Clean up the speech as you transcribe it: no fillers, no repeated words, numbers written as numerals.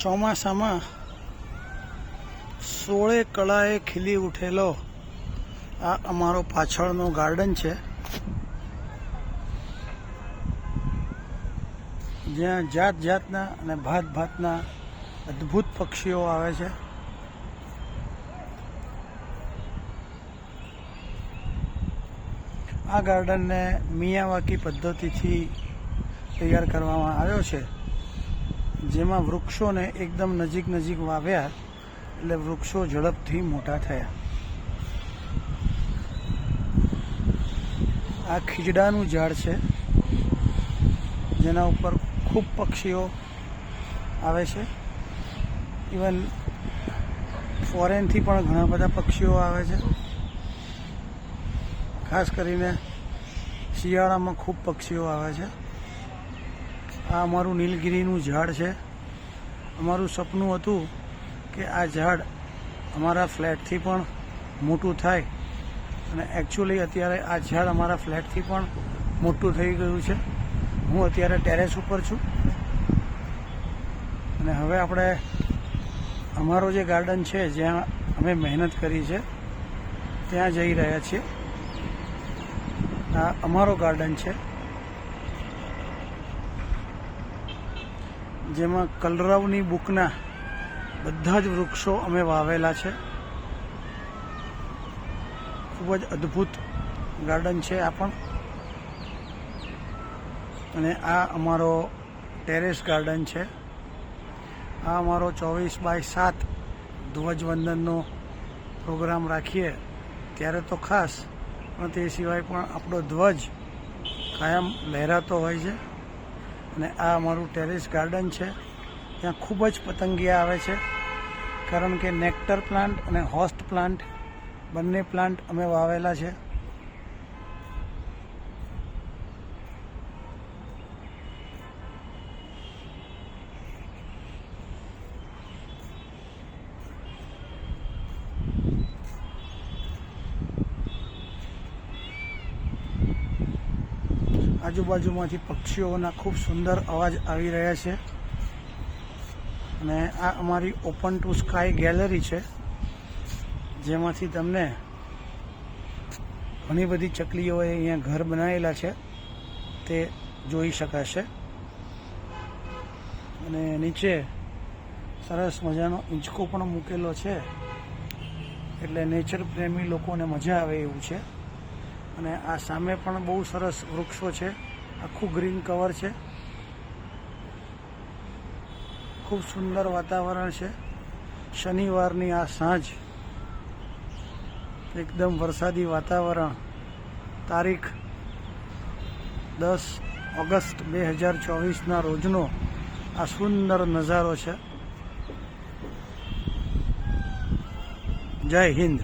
ચોમાસામાં 16 કળાએ ખીલી ઉઠેલો આ અમારો પાછળનો ગાર્ડન છે, જ્યાં જાત જાતના અને ભાત ભાતના અદ્ભુત પક્ષીઓ આવે છે. આ ગાર્ડનને મિયાવાકી પદ્ધતિથી તૈયાર કરવામાં આવ્યો છે, જેમાં વૃક્ષોને એકદમ નજીક નજીક વાવ્યા એટલે વૃક્ષો ઝડપથી મોટા થયા. આ ખીજડાનું ઝાડ છે, જેના ઉપર ખૂબ પક્ષીઓ આવે છે. ઇવન ફોરેનથી પણ ઘણા બધા પક્ષીઓ આવે છે. ખાસ કરીને શિયાળામાં ખૂબ પક્ષીઓ આવે છે. આ અમારું નીલગિરીનું ઝાડ છે. અમારું સપનું હતું કે આ ઝાડ અમારા ફ્લેટથી પણ મોટું થાય, અને એકચ્યુઅલી અત્યારે આ ઝાડ અમારા ફ્લેટથી પણ મોટું થઈ ગયું છે. હું અત્યારે ટેરેસ ઉપર છું, અને હવે આપણે અમારો જે ગાર્ડન છે, જ્યાં અમે મહેનત કરી છે, ત્યાં જઈ રહ્યા છીએ. આ અમારો ગાર્ડન છે, જેમાં કલરવની બુકના બધા જ વૃક્ષો અમે વાવેલા છે. ખૂબ જ અદ્ભુત ગાર્ડન છે આ પણ. અને આ અમારો ટેરેસ ગાર્ડન છે. આ અમારો 24/7 ધ્વજવંદનનો પ્રોગ્રામ રાખીએ ત્યારે તો ખાસ, પણ તે સિવાય પણ આપણો ધ્વજ કાયમ લહેરાતો હોય છે. અને આ અમારું ટેરેસ ગાર્ડન છે, ત્યાં ખૂબ જ પતંગિયા આવે છે, કારણ કે નેક્ટર પ્લાન્ટ અને હોસ્ટ પ્લાન્ટ બંને પ્લાન્ટ અમે વાવેલા છે. આજુબાજુમાંથી પક્ષીઓના ખૂબ સુંદર અવાજ આવી રહ્યા છે. અને આ અમારી ઓપન ટુ સ્કાય ગેલેરી છે, જેમાંથી તમને ઘણી બધી ચકલીઓએ અહીંયા ઘર બનાવેલા છે તે જોઈ શકાશે. અને નીચે સરસ મજાનો હિંચકો પણ મૂકેલો છે, એટલે નેચર પ્રેમી લોકોને મજા આવે એવું છે. અને આ સામે પણ બહુ સરસ વૃક્ષો છે, આખું ગ્રીન કવર છે. ખૂબ સુંદર વાતાવરણ છે. શનિવારની આ સાંજ, એકદમ વરસાદી વાતાવરણ. તારીખ 10 ઓગસ્ટ 2024ના રોજનો આ સુંદર નજારો છે. જય હિન્દ.